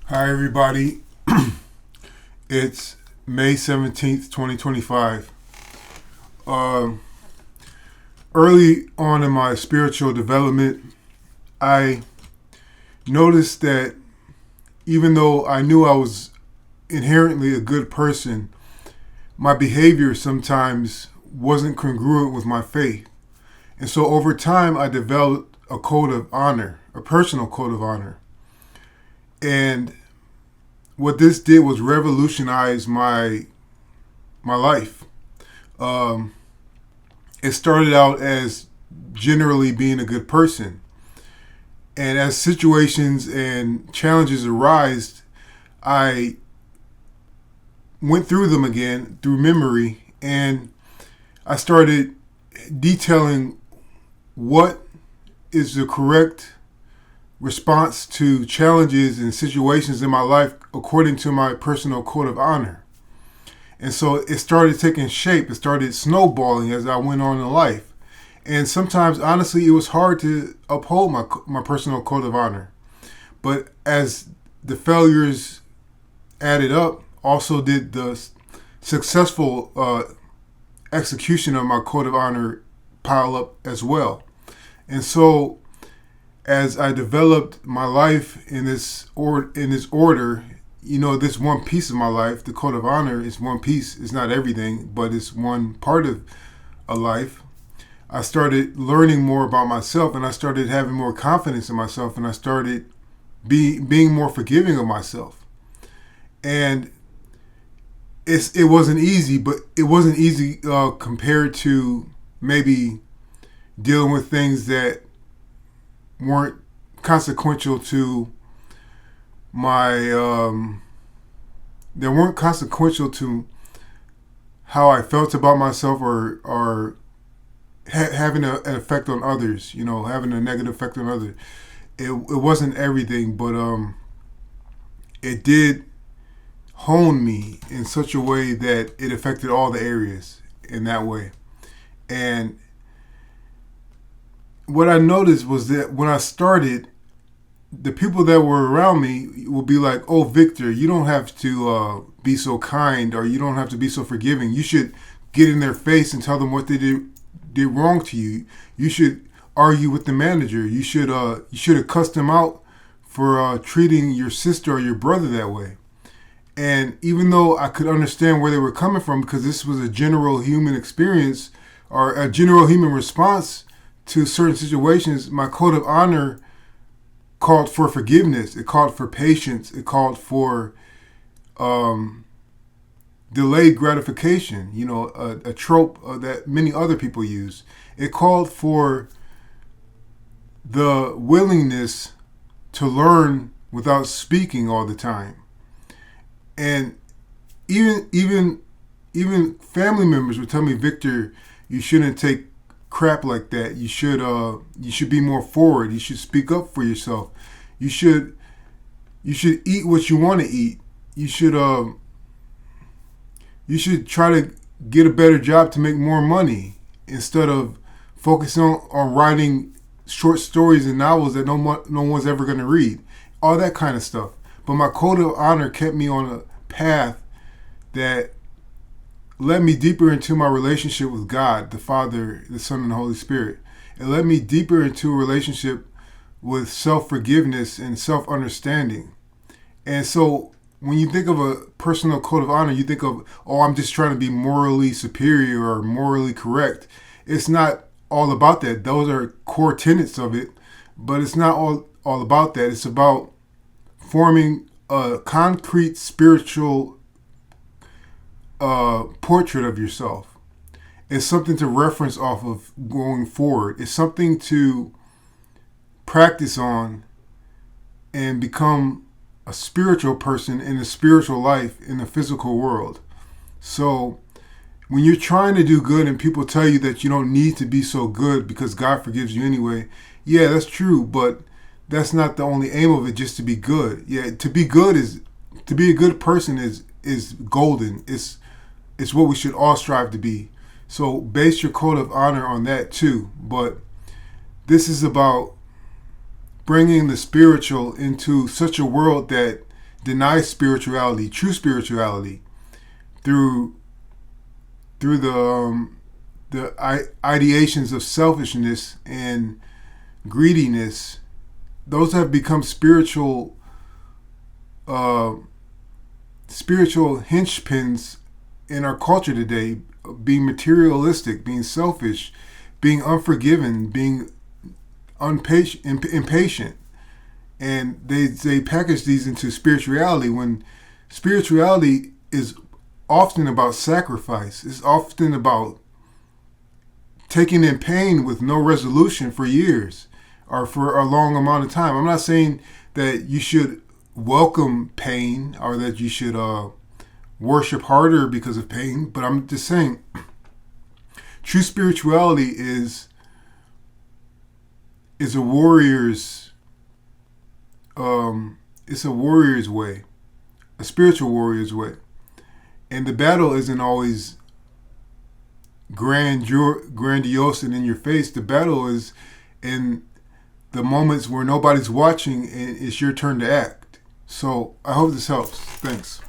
Hi, everybody. It's May 17th, 2025. Um, Early on in my spiritual development, I noticed that even though I knew I was inherently a good person, my behavior sometimes wasn't congruent with my faith. And so over time, I developed a code of honor, a personal code of honor. And what this did was revolutionize my life. Um, it started out as generally being a good person. And as situations and challenges arise, I went through them again through memory, and I started detailing what is the correct response to challenges and situations in my life according to my personal code of honor. And so it started taking shape. It started snowballing as I went on in life. And sometimes, honestly, it was hard to uphold my personal code of honor. But as the failures added up, also did the successful execution of my code of honor pile up as well. And so, as I developed my life in this order, this one piece of my life, the code of honor, is one piece. It's not everything, but it's one part of a life. I started learning more about myself, and I started having more confidence in myself, and I started being more forgiving of myself. And it wasn't easy, but it wasn't easy compared to maybe dealing with things that weren't consequential to my they weren't consequential to how I felt about myself, or having an effect on others, having a negative effect on others. It wasn't everything, but it did hone me in such a way that it affected all the areas in that way. And what I noticed was that when I started, the people that were around me would be like, "Oh, Victor, you don't have to be so kind, or you don't have to be so forgiving. You should get in their face and tell them what they did wrong to you. You should argue with the manager. You should have cussed them out for treating your sister or your brother that way." And even though I could understand where they were coming from, because this was a general human experience or a general human response to certain situations, my code of honor called for forgiveness. It called for patience. It called for um, delayed gratification. A trope that many other people use. It called for the willingness to learn without speaking all the time. And even family members would tell me, "Victor, you shouldn't take crap like that. You should be more forward. You should speak up for yourself. You should eat what you want to eat. You should try to get a better job to make more money instead of focusing on writing short stories and novels that no one's ever going to read." All that kind of stuff. But my code of honor kept me on a path that led me deeper into my relationship with God, the Father, the Son, and the Holy Spirit. It led me deeper into a relationship with self-forgiveness and self-understanding. And so when you think of a personal code of honor, you think of, "Oh, I'm just trying to be morally superior or morally correct." It's not all about that. Those are core tenets of it, but it's not all about that. It's about forming a concrete spiritual portrait of yourself. It's something to reference off of going forward. It's something to practice on and become a spiritual person in a spiritual life in the physical world. So when you're trying to do good and people tell you that you don't need to be so good because God forgives you anyway, yeah, that's true, but that's not the only aim of it, just to be good. Yeah, to be a good person is golden. It's what we should all strive to be. So base your code of honor on that too. But this is about bringing the spiritual into such a world that deny spirituality, true spirituality, through the ideations of selfishness and greediness. Those have become spiritual hinge in our culture today. Being materialistic, being selfish, being unforgiving, being impatient, and they package these into spirituality when spirituality is often about sacrifice. It's often about taking in pain with no resolution for years or for a long amount of time. I'm not saying that you should welcome pain or that you should worship harder because of pain, but I'm just saying true spirituality is a warrior's it's a warrior's way, a spiritual warrior's way. And the battle isn't always grandiose and in your face. The battle is in the moments where nobody's watching and it's your turn to act. So I hope this helps. Thanks.